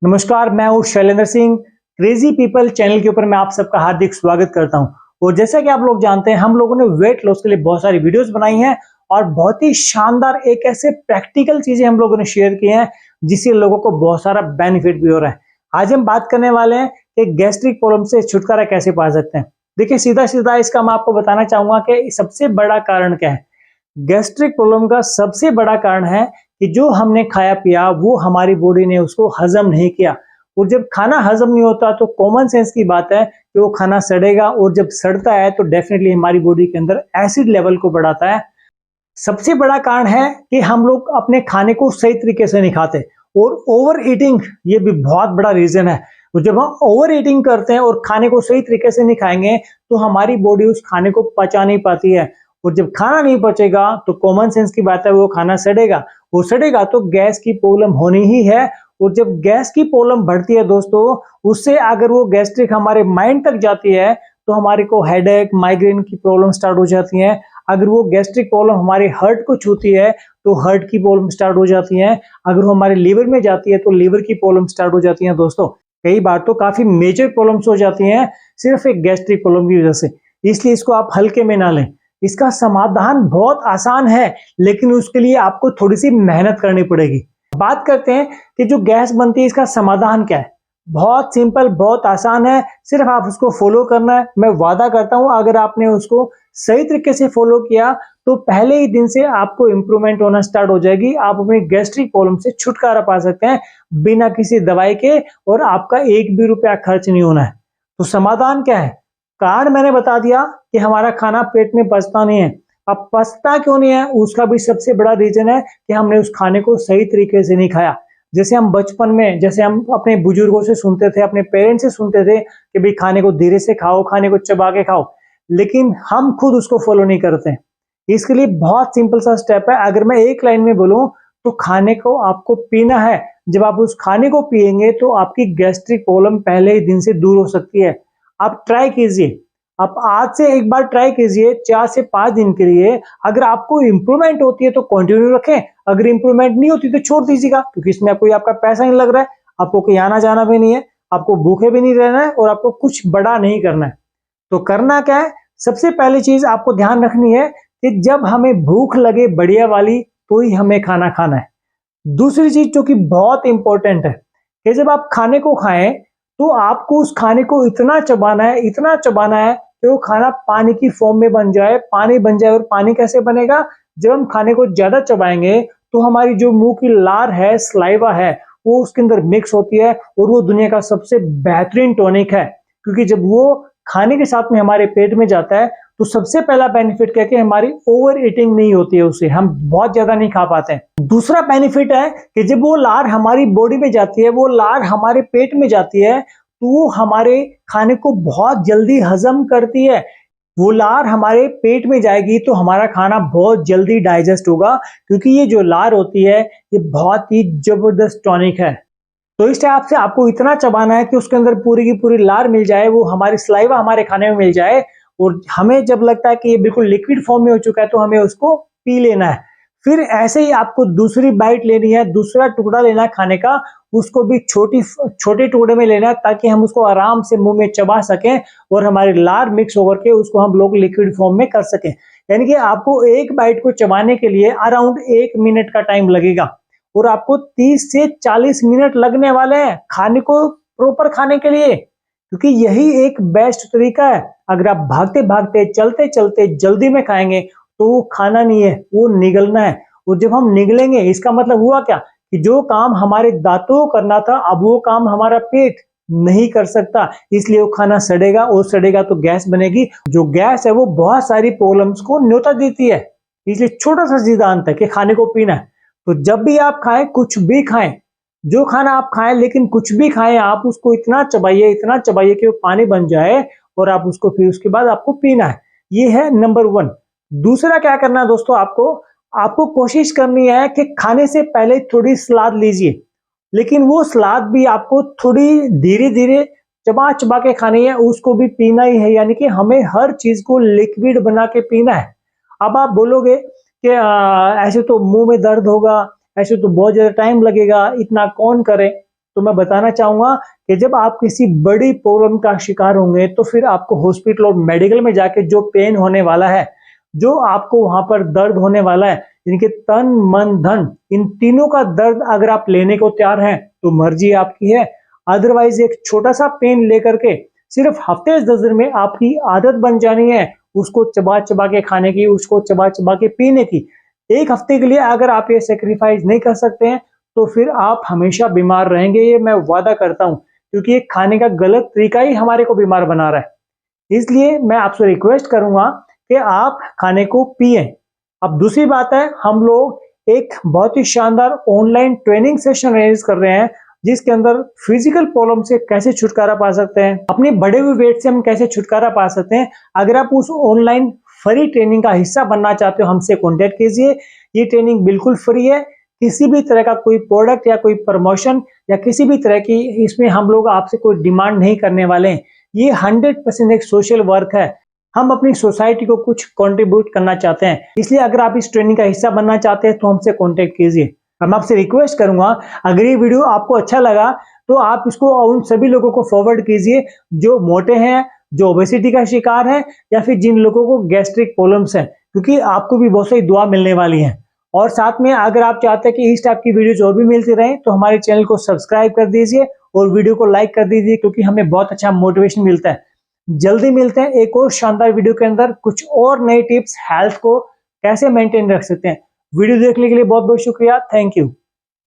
नमस्कार, मैं हूँ Shailendra Singh. Crazy people channel के ऊपर मैं आप सबका हार्दिक स्वागत करता हूँ। और जैसा कि आप लोग जानते हैं, हम लोगों ने वेट लॉस के लिए बहुत सारी वीडियोस बनाई हैं और बहुत ही शानदार एक ऐसे प्रैक्टिकल चीजें हम लोगों ने शेयर की हैं जिससे लोगों को बहुत सारा बेनिफिट भी हो रहा है। आज हम बात करने वाले हैं कि गैस्ट्रिक प्रॉब्लम से छुटकारा कैसे पा सकते हैं। देखिए, सीधा सीधा इसका मैं आपको बताना चाहूंगा कि सबसे बड़ा कारण क्या है। गैस्ट्रिक प्रॉब्लम का सबसे बड़ा कारण है कि जो हमने खाया पिया वो हमारी बॉडी ने उसको हजम नहीं किया। और जब खाना हजम नहीं होता तो कॉमन सेंस की बात है कि वो खाना सड़ेगा, और जब सड़ता है तो डेफिनेटली हमारी बॉडी के अंदर एसिड लेवल को बढ़ाता है। सबसे बड़ा कारण है कि हम लोग अपने खाने को सही तरीके से नहीं खाते, और ओवर ईटिंग ये भी बहुत बड़ा रीजन है। तो जब हम ओवर ईटिंग करते हैं और खाने को सही तरीके से नहीं खाएंगे तो हमारी बॉडी उस खाने को पचा नहीं पाती है, और जब खाना नहीं पचेगा तो कॉमन सेंस की बात है वो खाना सड़ेगा। वो सड़ेगा तो गैस की प्रॉब्लम होनी ही है, और जब गैस की प्रॉब्लम बढ़ती है दोस्तों, उससे अगर वो गैस्ट्रिक हमारे माइंड तक जाती है तो हमारे को हेडेक, माइग्रेन की प्रॉब्लम स्टार्ट हो जाती है। अगर वो गैस्ट्रिक प्रॉब्लम हमारे हार्ट को छूती है तो हार्ट की प्रॉब्लम स्टार्ट हो जाती है। अगर वो हमारे लीवर में जाती है तो लीवर की प्रॉब्लम स्टार्ट हो जाती है दोस्तों। कई बार तो काफी मेजर प्रॉब्लम्स हो जाती हैं सिर्फ एक गैस्ट्रिक प्रॉब्लम की वजह से। इसलिए इसको आप हल्के में ना लें। इसका समाधान बहुत आसान है, लेकिन उसके लिए आपको थोड़ी सी मेहनत करनी पड़ेगी। बात करते हैं कि जो गैस बनती है इसका समाधान क्या है। बहुत सिंपल, बहुत आसान है, सिर्फ आप उसको फॉलो करना है। मैं वादा करता हूं अगर आपने उसको सही तरीके से फॉलो किया तो पहले ही दिन से आपको इंप्रूवमेंट होना स्टार्ट हो जाएगी। आप अपनी गैस्ट्रिक प्रॉब्लम से छुटकारा पा सकते हैं बिना किसी दवाई के, और आपका एक भी रुपया खर्च नहीं होना है। तो समाधान क्या है? कारण मैंने बता दिया कि हमारा खाना पेट में पचता नहीं है। अब पचता क्यों नहीं है, उसका भी सबसे बड़ा रीजन है कि हमने उस खाने को सही तरीके से नहीं खाया। जैसे हम बचपन में, जैसे हम अपने बुजुर्गों से सुनते थे, अपने पेरेंट्स से सुनते थे कि भाई खाने को धीरे से खाओ, खाने को चबा के खाओ, लेकिन हम खुद उसको फॉलो नहीं करते। इसके लिए बहुत सिंपल सा स्टेप है। अगर मैं एक लाइन में बोलूं तो खाने को आपको पीना है। जब आप उस खाने को पिएंगे तो आपकी गैस्ट्रिक प्रॉब्लम पहले ही दिन से दूर हो सकती है। आप ट्राई कीजिए, आप आज से एक बार ट्राई कीजिए 4 से 5 दिन के लिए। अगर आपको इंप्रूवमेंट होती है तो कंटिन्यू रखें, अगर इंप्रूवमेंट नहीं होती तो छोड़ दीजिएगा, क्योंकि इसमें कोई आपका पैसा नहीं लग रहा है, आपको कहीं आना जाना भी नहीं है, आपको भूखे भी नहीं रहना है, और आपको कुछ बड़ा नहीं करना है। तो करना क्या है? सबसे पहली चीज आपको ध्यान रखनी है कि जब हमें भूख लगे बढ़िया वाली तो ही हमें खाना खाना है। दूसरी चीज जो कि बहुत इंपॉर्टेंट है कि जब आप खाने को खाएं तो आपको उस खाने को इतना चबाना है, इतना चबाना है कि वो खाना पानी की फॉर्म में बन जाए, पानी बन जाए। और पानी कैसे बनेगा? जब हम खाने को ज्यादा चबाएंगे तो हमारी जो मुंह की लार है, स्लाइवा है, वो उसके अंदर मिक्स होती है, और वो दुनिया का सबसे बेहतरीन टॉनिक है। क्योंकि जब वो खाने के साथ में हमारे पेट में जाता है तो सबसे पहला बेनिफिट क्या है कि हमारी ओवर ईटिंग नहीं होती है, उससे हम बहुत ज्यादा नहीं खा पाते हैं। दूसरा बेनिफिट है कि जब वो लार हमारी बॉडी में जाती है, वो लार हमारे पेट में जाती है, तो वो हमारे खाने को बहुत जल्दी हजम करती है। वो लार हमारे पेट में जाएगी तो हमारा खाना बहुत जल्दी डाइजेस्ट होगा, क्योंकि ये जो लार होती है ये बहुत ही जबरदस्त टॉनिक है। तो इस टाइप से आपको इतना चबाना है कि उसके अंदर पूरी की पूरी लार मिल जाए, वो हमारी स्लाइवा हमारे खाने में मिल जाए, और हमें जब लगता है कि ये बिल्कुल लिक्विड फॉर्म में हो चुका है तो हमें उसको पी लेना है। फिर ऐसे ही आपको दूसरी बाइट लेनी है, दूसरा टुकड़ा लेना है खाने का, उसको भी छोटे टुकड़े में लेना है ताकि हम उसको आराम से मुंह में चबा सकें और हमारी लार मिक्स होकर के उसको हम लोग लिक्विड फॉर्म में कर सकें। यानी कि आपको एक बाइट को चबाने के लिए अराउंड 1 मिनट का टाइम लगेगा, और आपको 30 से 40 मिनट लगने वाले हैं खाने को प्रॉपर खाने के लिए, क्योंकि यही एक बेस्ट तरीका है। अगर आप भागते भागते, चलते चलते जल्दी में खाएंगे तो वो खाना नहीं है, वो निगलना है। और जब हम निगलेंगे इसका मतलब हुआ क्या कि जो काम हमारे दांतों को करना था अब वो काम हमारा पेट नहीं कर सकता, इसलिए वो खाना सड़ेगा, और सड़ेगा तो गैस बनेगी। जो गैस है वो बहुत सारी प्रॉब्लम्स को न्योता देती है। इसलिए छोटा सा सिद्धांत है कि खाने को पीना है। तो जब भी आप खाएं, कुछ भी खाएं, जो खाना आप खाएं, लेकिन कुछ भी खाएं, आप उसको इतना चबाइए कि वो पानी बन जाए, और आप उसको फिर उसके बाद आपको पीना है। ये है नंबर 1। दूसरा क्या करना है दोस्तों, आपको कोशिश करनी है कि खाने से पहले थोड़ी सलाद लीजिए, लेकिन वो सलाद भी आपको थोड़ी धीरे धीरे चबा चबा के खानी है, उसको भी पीना ही है। यानी कि हमें हर चीज को लिक्विड बना के पीना है। अब आप बोलोगे कि ऐसे तो मुंह में दर्द होगा, ऐसे तो बहुत ज्यादा टाइम लगेगा, इतना कौन करे। तो मैं बताना चाहूंगा कि जब आप किसी बड़ी प्रॉब्लम का शिकार होंगे तो फिर आपको हॉस्पिटल और मेडिकल में जाके जो पेन होने वाला है, जो आपको वहां पर दर्द होने वाला है, इनके तन मन धन इन तीनों का दर्द अगर आप लेने को तैयार हैं तो मर्जी आपकी है। अदरवाइज एक छोटा सा पेन लेकर के सिर्फ हफ्ते 10 दिन में आपकी आदत बन जानी है उसको चबा चबा के खाने की, उसको चबा चबा के पीने की। एक हफ्ते के लिए अगर आप ये सेक्रीफाइस नहीं कर सकते हैं तो फिर आप हमेशा बीमार रहेंगे, ये मैं वादा करता हूं, क्योंकि ये खाने का गलत तरीका ही हमारे को बीमार बना रहा है। इसलिए मैं आपसे रिक्वेस्ट करूंगा कि आप खाने को पिए। अब दूसरी बात है, हम लोग एक बहुत ही शानदार ऑनलाइन ट्रेनिंग सेशन अरेंज कर रहे हैं जिसके अंदर फिजिकल प्रॉब्लम से कैसे छुटकारा पा सकते हैं, अपने बढ़े हुए वेट से हम कैसे छुटकारा पा सकते हैं। अगर आप उस ऑनलाइन फ्री ट्रेनिंग का हिस्सा बनना चाहते हो हमसे कॉन्टेक्ट कीजिए। ये ट्रेनिंग बिल्कुल फ्री है, किसी भी तरह का कोई प्रोडक्ट या कोई प्रमोशन या किसी भी तरह की इसमें हम लोग आपसे कोई डिमांड नहीं करने वाले हैं। ये 100% एक सोशल वर्क है, हम अपनी सोसाइटी को कुछ कंट्रीब्यूट करना चाहते हैं। इसलिए अगर आप इस ट्रेनिंग का हिस्सा बनना चाहते हैं तो हमसे कांटेक्ट कीजिए। मैं आपसे रिक्वेस्ट करूंगा, अगर ये वीडियो आपको अच्छा लगा तो आप इसको उन सभी लोगों को फॉरवर्ड कीजिए जो मोटे हैं, जो ओबेसिटी का शिकार है, या फिर जिन लोगों को गैस्ट्रिक प्रॉब्लम्स है, क्योंकि आपको भी बहुत सारी दुआ मिलने वाली है। और साथ में अगर आप चाहते हैं कि इस टाइप की वीडियोज और भी मिलती रहे तो हमारे चैनल को सब्सक्राइब कर दीजिए और वीडियो को लाइक कर दीजिए, क्योंकि हमें बहुत अच्छा मोटिवेशन मिलता है। जल्दी मिलते हैं एक और शानदार वीडियो के अंदर, कुछ और नई टिप्स हेल्थ को कैसे मेंटेन रख सकते हैं। वीडियो देखने के लिए बहुत बहुत शुक्रिया, थैंक यू।